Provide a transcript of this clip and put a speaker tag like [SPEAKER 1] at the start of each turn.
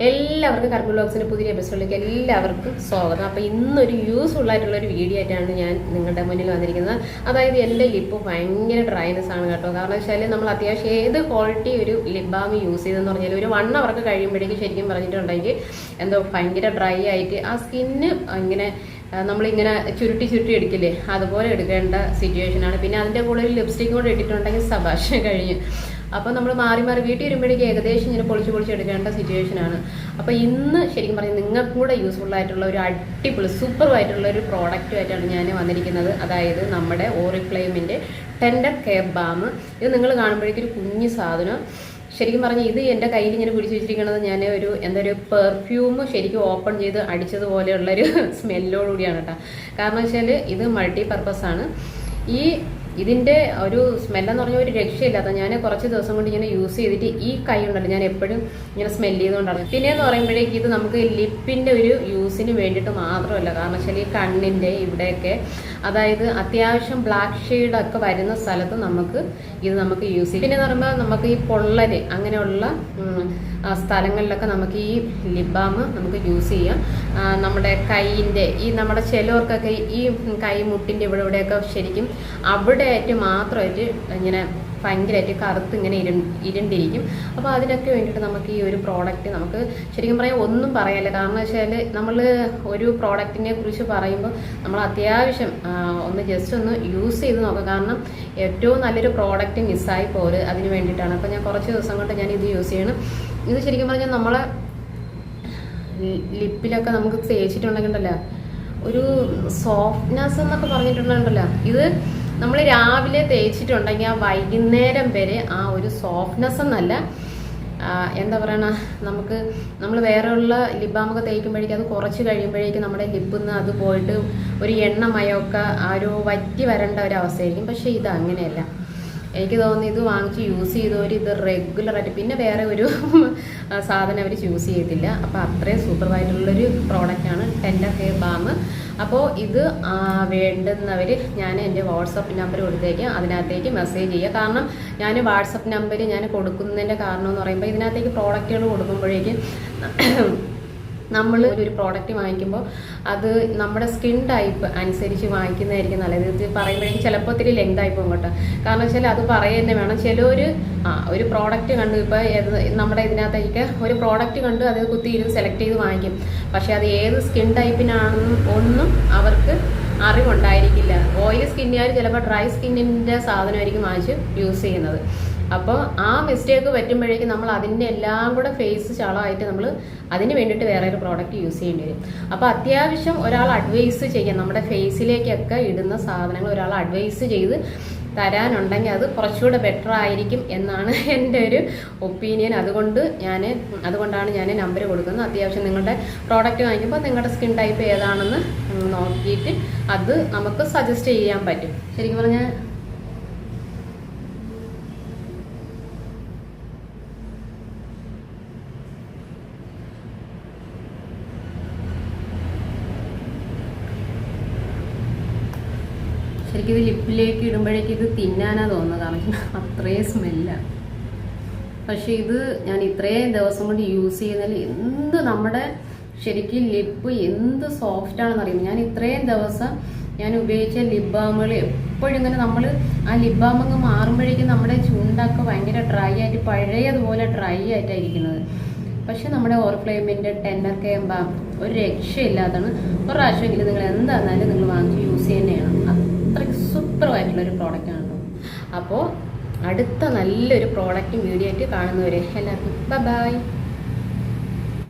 [SPEAKER 1] എല്ലാവർക്കും കർമ്മ വ്ലോഗ്സിന്റെ പുതിയ എപ്പിസോഡിലേക്ക് എല്ലാവർക്കും സ്വാഗതം. അപ്പോൾ ഇന്നൊരു യൂസ്ഫുൾ ആയിട്ടുള്ള ഒരു വീഡിയോ ആയിട്ടാണ് ഞാൻ നിങ്ങളുടെ മുന്നിൽ വന്നിരിക്കുന്നത്. അതായത് എൻ്റെ ലിപ്പ് ഭയങ്കര ഡ്രൈനെസ് ആണ് കേട്ടോ. കാരണം വെച്ചാൽ നമ്മൾ അത്യാവശ്യം ഏത് ക്വാളിറ്റി ഒരു ലിപ് ബാം യൂസ് ചെയ്തെന്ന് പറഞ്ഞാൽ ഒരു 1 അവർക്ക് കഴിയുമ്പോഴേക്കും ശരിക്കും പറഞ്ഞിട്ടുണ്ടെങ്കിൽ എന്തോ ഭയങ്കര ഡ്രൈ ആയിട്ട് ആ സ്കിന്ന് ഇങ്ങനെ നമ്മളിങ്ങനെ ചുരുട്ടി എടുക്കില്ലേ, അതുപോലെ എടുക്കേണ്ട സിറ്റുവേഷനാണ്. പിന്നെ അതിൻ്റെ കൂടെ ഒരു ലിപ്സ്റ്റിക് കൂടെ ഇട്ടിട്ടുണ്ടെങ്കിൽ സബാഷ് കഴിഞ്ഞു. അപ്പോൾ നമ്മൾ മാറി വീട്ടിൽ വരുമ്പോഴേക്കും ഏകദേശം ഇങ്ങനെ പൊളിച്ച് എടുക്കേണ്ട സിറ്റുവേഷനാണ്. അപ്പോൾ ഇന്ന് ശരിക്കും പറഞ്ഞാൽ നിങ്ങൾക്കും കൂടെ യൂസ്ഫുൾ ആയിട്ടുള്ള ഒരു അടിപൊളി സൂപ്പറായിട്ടുള്ള ഒരു പ്രോഡക്റ്റുമായിട്ടാണ് ഞാൻ വന്നിരിക്കുന്നത്. അതായത് നമ്മുടെ ഓറിഫ്ലെയിമിൻ്റെ ടെൻഡർ കെയർ ബാം. ഇത് നിങ്ങൾ കാണുമ്പോഴേക്കും ഒരു കുഞ്ഞു സാധനം. ശരിക്കും പറഞ്ഞാൽ ഇത് എൻ്റെ കയ്യിൽ ഇങ്ങനെ പിടിച്ചു വെച്ചിരിക്കുന്നത് ഞാൻ ഒരു പെർഫ്യൂം ശരിക്കും ഓപ്പൺ ചെയ്ത് അടിച്ചതുപോലെയുള്ളൊരു സ്മെല്ലോടുകൂടിയാണ് കേട്ടോ. കാരണം വെച്ചാൽ ഇത് മൾട്ടി പർപ്പസ് ആണ്. ഇതിൻ്റെ ഒരു സ്മെല്ലെന്ന് പറഞ്ഞാൽ ഒരു രക്ഷയില്ലാത്ത, ഞാൻ കുറച്ച് ദിവസം കൊണ്ട് ഇങ്ങനെ യൂസ് ചെയ്തിട്ട് ഈ കൈ ഉണ്ടല്ലോ ഞാൻ എപ്പോഴും ഇങ്ങനെ സ്മെല്ല് ചെയ്തുകൊണ്ടാണ്. പിന്നെയെന്ന് പറയുമ്പോഴേക്കും ഇത് നമുക്ക് ലിപ്പിൻ്റെ ഒരു യൂസിന് വേണ്ടിയിട്ട് മാത്രമല്ല, കാരണം വെച്ചാൽ ഈ കണ്ണിൻ്റെ ഇവിടെയൊക്കെ, അതായത് അത്യാവശ്യം ബ്ലാക്ക് ഷെയ്ഡൊക്കെ വരുന്ന സ്ഥലത്ത് നമുക്ക് യൂസ് ചെയ്യും. പിന്നെ എന്ന് പറയുമ്പോൾ നമുക്ക് ഈ പൊള്ളല് അങ്ങനെയുള്ള സ്ഥലങ്ങളിലൊക്കെ നമുക്ക് ഈ ലിപ് ബാം നമുക്ക് യൂസ് ചെയ്യാം. നമ്മുടെ കൈയിൻ്റെ നമ്മുടെ ചിലവർക്കൊക്കെ ഈ കൈ മുട്ടിൻ്റെ ഇവിടെയൊക്കെ ശരിക്കും അവിടെയായിട്ട് മാത്രമായിട്ട് ഇങ്ങനെ ഭയങ്കരമായിട്ട് കറുത്ത് ഇങ്ങനെ ഇരുണ്ടിരിക്കും. അപ്പോൾ അതിനൊക്കെ വേണ്ടിയിട്ട് നമുക്ക് ഈ ഒരു പ്രോഡക്റ്റ് നമുക്ക് ശരിക്കും പറയാൻ ഒന്നും പറയാനില്ല. കാരണം വെച്ചാൽ നമ്മൾ ഒരു പ്രോഡക്റ്റിനെ കുറിച്ച് പറയുമ്പോൾ നമ്മൾ അത്യാവശ്യം ജസ്റ്റ് ഒന്ന് യൂസ് ചെയ്ത് നോക്കാം. കാരണം ഏറ്റവും നല്ലൊരു പ്രോഡക്റ്റ് മിസ്സായി പോര് അതിന് വേണ്ടിയിട്ടാണ്. അപ്പോൾ ഞാൻ കുറച്ച് ദിവസം കൊണ്ട് ഞാൻ ഇത് യൂസ് ചെയ്യണം. ഇത് ശരിക്കും പറഞ്ഞാൽ നമ്മളെ ലിപ്പിലൊക്കെ നമുക്ക് തേച്ചിട്ടുണ്ടെങ്കിലല്ലോ ഒരു സോഫ്റ്റ്നെസ് എന്നൊക്കെ പറഞ്ഞിട്ടുണ്ടെങ്കിലോ, ഇത് നമ്മൾ രാവിലെ തേച്ചിട്ടുണ്ടെങ്കിൽ ആ വൈകുന്നേരം വരെ ആ ഒരു സോഫ്റ്റ്നെസ് എന്നല്ല, എന്താ പറയണ, നമ്മൾ വേറെയുള്ള ലിപ് ബാമൊക്കെ തേക്കുമ്പോഴേക്കും അത് കുറച്ച് കഴിയുമ്പോഴേക്കും നമ്മുടെ ലിപ്പിൽ നിന്ന് അത് പോയിട്ട് ഒരു എണ്ണമയമൊക്കെ ആ ഒരു വറ്റി വരേണ്ട ഒരു അവസ്ഥയായിരിക്കും. പക്ഷേ ഇത് അങ്ങനെയല്ല. എനിക്ക് തോന്നുന്നു ഇത് വാങ്ങിച്ച് യൂസ് ചെയ്തവർ ഇത് റെഗുലറായിട്ട് പിന്നെ വേറെ ഒരു സാധനം അവർ ചൂസ് ചെയ്തില്ല. അപ്പോൾ അത്രയും സൂപ്പറായിട്ടുള്ളൊരു പ്രോഡക്റ്റാണ് ടെൻഡർ കെയർ ബാം. അപ്പോൾ ഇത് വേണ്ടുന്നവർ ഞാൻ എൻ്റെ വാട്സപ്പ് നമ്പർ കൊടുത്തേക്കാം, അതിനകത്തേക്ക് മെസ്സേജ് ചെയ്യുക. കാരണം ഞാൻ വാട്സപ്പ് നമ്പർ ഞാൻ കൊടുക്കുന്നതിൻ്റെ കാരണം എന്ന് പറയുമ്പോൾ ഇതിനകത്തേക്ക് പ്രോഡക്റ്റുകൾ കൊടുക്കുമ്പോഴേക്കും നമ്മൾ ഒരു പ്രോഡക്റ്റ് വാങ്ങിക്കുമ്പോൾ അത് നമ്മുടെ സ്കിൻ ടൈപ്പ് അനുസരിച്ച് വാങ്ങിക്കുന്നതായിരിക്കും നല്ലത്. ഇത് പറയുമ്പോഴേക്കും ചിലപ്പോൾ ഒത്തിരി ലെങ്ത് ആയി പോകും കേട്ടോ. കാരണം വെച്ചാൽ അത് പറയുക വേണം. ഒരു പ്രോഡക്റ്റ് കണ്ടു, ഇപ്പോൾ നമ്മുടെ ഇതിനകത്തേക്ക് ഒരു പ്രോഡക്റ്റ് കണ്ടു അത് കുത്തിയിരുന്ന് സെലക്ട് ചെയ്ത് വാങ്ങിക്കും. പക്ഷേ അത് ഏത് സ്കിൻ ടൈപ്പിനാണെന്നും ഒന്നും അവർക്ക് അറിവുണ്ടായിരിക്കില്ല. ഓയിലി സ്കിന്നുകാർ ചിലപ്പോൾ ഡ്രൈ സ്കിന്നിൻ്റെ സാധനമായിരിക്കും വാങ്ങിച്ച് യൂസ് ചെയ്യുന്നത്. അപ്പോൾ ആ മിസ്റ്റേക്ക് പറ്റുമ്പോഴേക്കും നമ്മൾ അതിൻ്റെ എല്ലാം കൂടെ ഫേസ് ചളമായിട്ട് നമ്മൾ അതിന് വേണ്ടിയിട്ട് വേറെ ഒരു പ്രോഡക്റ്റ് യൂസ് ചെയ്യേണ്ടി വരും. അപ്പോൾ അത്യാവശ്യം ഒരാൾ അഡ്വൈസ് ചെയ്യാൻ, നമ്മുടെ ഫേസിലേക്കൊക്കെ ഇടുന്ന സാധനങ്ങൾ ഒരാൾ അഡ്വൈസ് ചെയ്ത് തരാനുണ്ടെങ്കിൽ അത് കുറച്ചുകൂടെ ബെറ്റർ ആയിരിക്കും എന്നാണ് എൻ്റെ ഒരു ഒപ്പീനിയൻ. അതുകൊണ്ടാണ് ഞാൻ നമ്പർ കൊടുക്കുന്നത്. അത്യാവശ്യം നിങ്ങളുടെ പ്രോഡക്റ്റ് വാങ്ങിക്കുമ്പോൾ നിങ്ങളുടെ സ്കിൻ ടൈപ്പ് ഏതാണെന്ന് നോക്കിയിട്ട് അത് നമുക്ക് സജസ്റ്റ് ചെയ്യാൻ പറ്റും. ശരിക്കും പറഞ്ഞാൽ ശരിക്കും ഇത് ലിപ്പിലേക്ക് ഇടുമ്പോഴേക്കും ഇത് തിന്നാനാ തോന്നുന്നത്. കാരണം അത്രയും സ്മെല്ലാണ്. പക്ഷെ ഇത് ഞാൻ ഇത്രയും ദിവസം കൊണ്ട് യൂസ് ചെയ്യുന്നതിൽ നമ്മുടെ ശരിക്കും ലിപ്പ് എന്ത് സോഫ്റ്റാണെന്ന് അറിയുന്നത്. ഞാൻ ഇത്രയും ദിവസം ഞാൻ ഉപയോഗിച്ച ലിപ് ബാമുകൾ എപ്പോഴും ഇങ്ങനെ നമ്മൾ ആ ലിപ് ബാം അങ്ങ് മാറുമ്പോഴേക്കും നമ്മുടെ ചുണ്ടൊക്കെ ഭയങ്കര ഡ്രൈ ആയിട്ട് പഴയതുപോലെ ഡ്രൈ ആയിട്ടായിരിക്കുന്നത്. പക്ഷെ നമ്മുടെ ഓറിഫ്ലെയിമിൻ്റെ ടെൻഡർ കെയർ ബാം ഒരു രക്ഷയില്ലാത്തതാണ്. ഒരു പ്രാവശ്യമെങ്കിലും നിങ്ങൾ എന്താണെന്നാലും നിങ്ങൾ വാങ്ങിച്ച് യൂസ് ചെയ്യുന്നതാണ്. അത്രയ്ക്ക് സൂപ്പറായിട്ടുള്ളൊരു പ്രോഡക്റ്റാണ് കേട്ടോ. അപ്പോൾ അടുത്ത നല്ലൊരു പ്രോഡക്റ്റും വീഡിയോ ആയിട്ട് കാണുന്നവരെ എല്ലാവർക്കും ബൈ.